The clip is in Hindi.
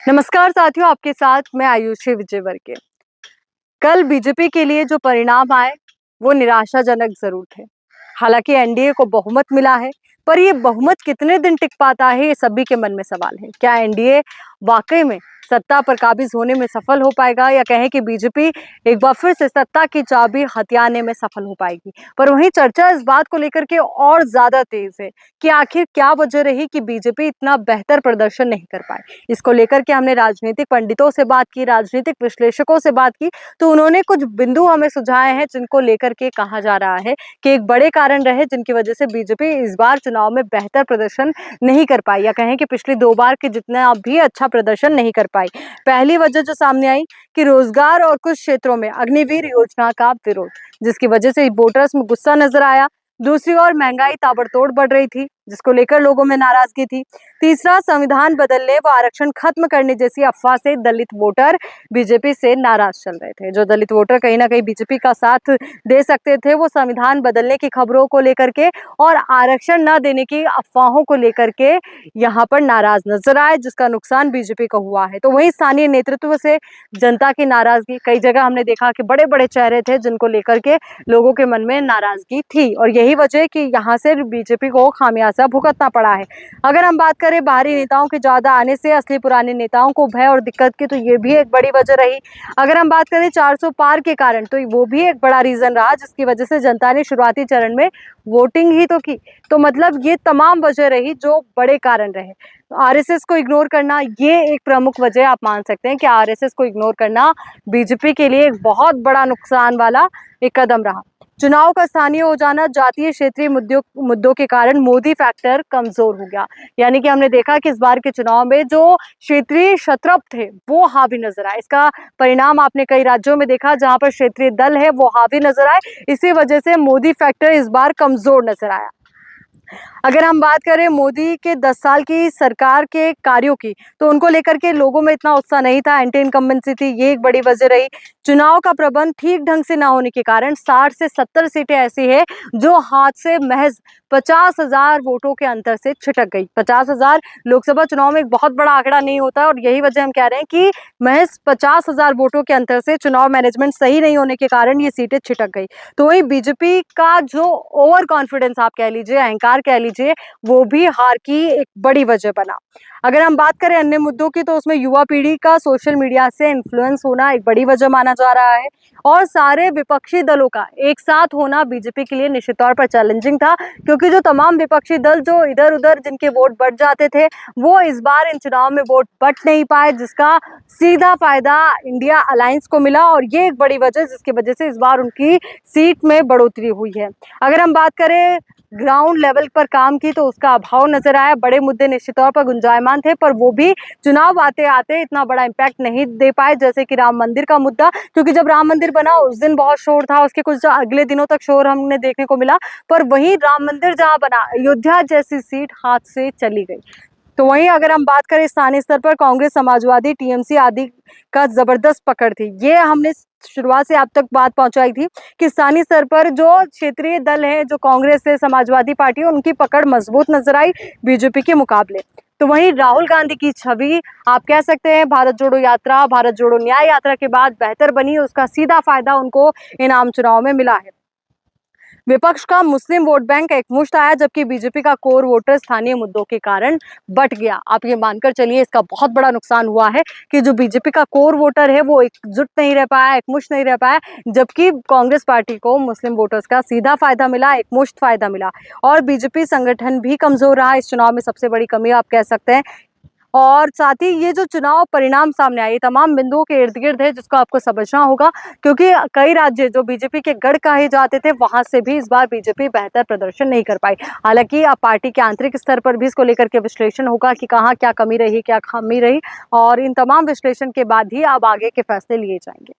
नमस्कार साथियों, आपके साथ मैं आयुषी विजयवर्गीय। कल बीजेपी के लिए जो परिणाम आए वो निराशाजनक जरूर थे। हालांकि एनडीए को बहुमत मिला है, पर ये बहुमत कितने दिन टिक पाता है, ये सभी के मन में सवाल है। क्या एनडीए वाकई में सत्ता पर काबिज होने में सफल हो पाएगा, या कहें कि बीजेपी एक बार फिर से सत्ता की चाबी हथियाने में सफल हो पाएगी। पर वहीं चर्चा इस बात को लेकर के और ज्यादा तेज है कि आखिर क्या वजह रही कि बीजेपी इतना बेहतर प्रदर्शन नहीं कर पाए। इसको लेकर के हमने राजनीतिक पंडितों से बात की, राजनीतिक विश्लेषकों से बात की, तो उन्होंने कुछ बिंदु हमें सुझाए हैं जिनको लेकर के कहा जा रहा है कि एक बड़े कारण रहे जिनकी वजह से बीजेपी इस बार चुनाव में बेहतर प्रदर्शन नहीं कर पाई, या कहें कि पिछली 2 बार के जितना भी अच्छा प्रदर्शन नहीं कर पाई। पहली वजह जो सामने आई कि रोजगार और कुछ क्षेत्रों में अग्निवीर योजना का विरोध, जिसकी वजह से वोटर्स में गुस्सा नजर आया। दूसरी ओर महंगाई ताबड़तोड़ बढ़ रही थी, जिसको लेकर लोगों में नाराजगी थी। तीसरा, संविधान बदलने व आरक्षण खत्म करने जैसी अफवाह से दलित वोटर बीजेपी से नाराज चल रहे थे। जो दलित वोटर कहीं ना कहीं बीजेपी का साथ दे सकते थे, वो संविधान बदलने की खबरों को लेकर के और आरक्षण न देने की अफवाहों को लेकर के यहाँ पर नाराज नजर आए, जिसका नुकसान बीजेपी को हुआ है। तो वहीं स्थानीय नेतृत्व से जनता की नाराजगी, कई जगह हमने देखा कि बड़े बड़े चेहरे थे जिनको लेकर के लोगों के मन में नाराजगी थी, और यही वजह कि यहाँ से बीजेपी को खामियाजा भुगतना पड़ा है। अगर हम बात करें बाहरी नेताओं के ज्यादा आने से असली पुराने नेताओं को भय और दिक्कत की, तो ये भी एक बड़ी वजह रही। अगर हम बात करें 400 पार के कारण, तो वो भी एक बड़ा रीजन रहा, जिसकी वजह से जनता ने शुरुआती चरण में वोटिंग ही तो की। तो मतलब ये तमाम वजह रही जो बड़े कारण रहे। आरएसएस को इग्नोर करना, ये एक प्रमुख वजह आप मान सकते हैं कि आरएसएस को इग्नोर करना बीजेपी के लिए एक बहुत बड़ा नुकसान वाला एक कदम रहा। चुनाव का स्थानीय हो जाना, जातीय क्षेत्रीय मुद्दों के कारण मोदी फैक्टर कमजोर हो गया। यानी कि हमने देखा कि इस बार के चुनाव में जो क्षेत्रीय शत्रप थे वो हावी नजर आए। इसका परिणाम आपने कई राज्यों में देखा जहां पर क्षेत्रीय दल है वो हावी नजर आए। इसी वजह से मोदी फैक्टर इस बार कमजोर नजर आया। अगर हम बात करें मोदी के 10 साल की सरकार के कार्यों की, तो उनको लेकर के लोगों में इतना उत्साह नहीं था, एंटी इनकम्बेंसी थी, ये एक बड़ी वजह रही। चुनाव का प्रबंध ठीक ढंग से ना होने के कारण 60 से 70 सीटें ऐसी है जो हाथ से महज 50,000 वोटों के अंतर से छिटक गई। 50,000 लोकसभा चुनाव में एक बहुत बड़ा आंकड़ा नहीं होता, और यही वजह हम कह रहे हैं कि महज 50,000 वोटों के अंतर से चुनाव मैनेजमेंट सही नहीं होने के कारण ये सीटें छिटक गई। तो वही बीजेपी का जो ओवर कॉन्फिडेंस आप कह लीजिए, अहंकार कह लीजिए, वो भी हार की एक बड़ी वजह बना। अगर हम बात करें अन्य मुद्दों की, तो उसमें युवा पीढ़ी का सोशल मीडिया से इन्फ्लुएंस होना एक बड़ी वजह माना जा रहा है, और सारे विपक्षी दलों का एक साथ होना बीजेपी के लिए निश्चित तौर पर चैलेंजिंग था, क्योंकि जो तमाम विपक्षी दल जो इधर उधर जिनके वोट बढ़ जाते थे, वो इस बार इन चुनाव में वोट बट नहीं पाए, जिसका सीधा फायदा इंडिया अलायंस को मिला, और ये एक बड़ी वजह जिसकी वजह से इस बार उनकी सीट में बढ़ोतरी हुई है। अगर हम बात करें ग्राउंड लेवल पर काम की, तो उसका अभाव नजर आया। बड़े मुद्दे निश्चित तौर पर गुंजायमान थे, पर वो भी चुनाव आते आते इतना बड़ा इम्पैक्ट नहीं दे पाए, जैसे कि राम मंदिर का मुद्दा, क्योंकि जब राम मंदिर बना उस दिन बहुत शोर था, उसके कुछ अगले दिनों तक शोर हमने देखने को मिला, पर वही राम मंदिर जहां बना, अयोध्या जैसी सीट हाथ से चली गई। तो वहीं अगर हम बात करें स्थानीय स्तर पर, कांग्रेस, समाजवादी, टीएमसी आदि का जबरदस्त पकड़ थी। ये हमने शुरुआत से आप तक बात पहुंचाई थी कि स्थानीय स्तर पर जो क्षेत्रीय दल है, जो कांग्रेस है, समाजवादी पार्टी है, उनकी पकड़ मजबूत नजर आई बीजेपी के मुकाबले। तो वहीं राहुल गांधी की छवि आप कह सकते हैं भारत जोड़ो यात्रा, भारत जोड़ो न्याय यात्रा के बाद बेहतर बनी, उसका सीधा फायदा उनको इन आम चुनाव में मिला है। विपक्ष का मुस्लिम वोट बैंक एकमुश्त आया, जबकि बीजेपी का कोर वोटर स्थानीय मुद्दों के कारण बट गया। आप ये मानकर चलिए इसका बहुत बड़ा नुकसान हुआ है कि जो बीजेपी का कोर वोटर है वो एकजुट नहीं रह पाया, एकमुश्त नहीं रह पाया, जबकि कांग्रेस पार्टी को मुस्लिम वोटर्स का सीधा फायदा मिला, एकमुश्त फायदा मिला। और बीजेपी संगठन भी कमजोर रहा इस चुनाव में, सबसे बड़ी कमी आप कह सकते हैं। और साथ ही ये जो चुनाव परिणाम सामने आए, तमाम बिंदुओं के इर्द गिर्द है जिसको आपको समझना होगा, क्योंकि कई राज्य जो बीजेपी के गढ़ कहे जाते थे, वहां से भी इस बार बीजेपी बेहतर प्रदर्शन नहीं कर पाई। हालांकि अब पार्टी के आंतरिक स्तर पर भी इसको लेकर के विश्लेषण होगा कि कहाँ क्या कमी रही, क्या खामी रही, और इन तमाम विश्लेषण के बाद ही अब आगे के फैसले लिए जाएंगे।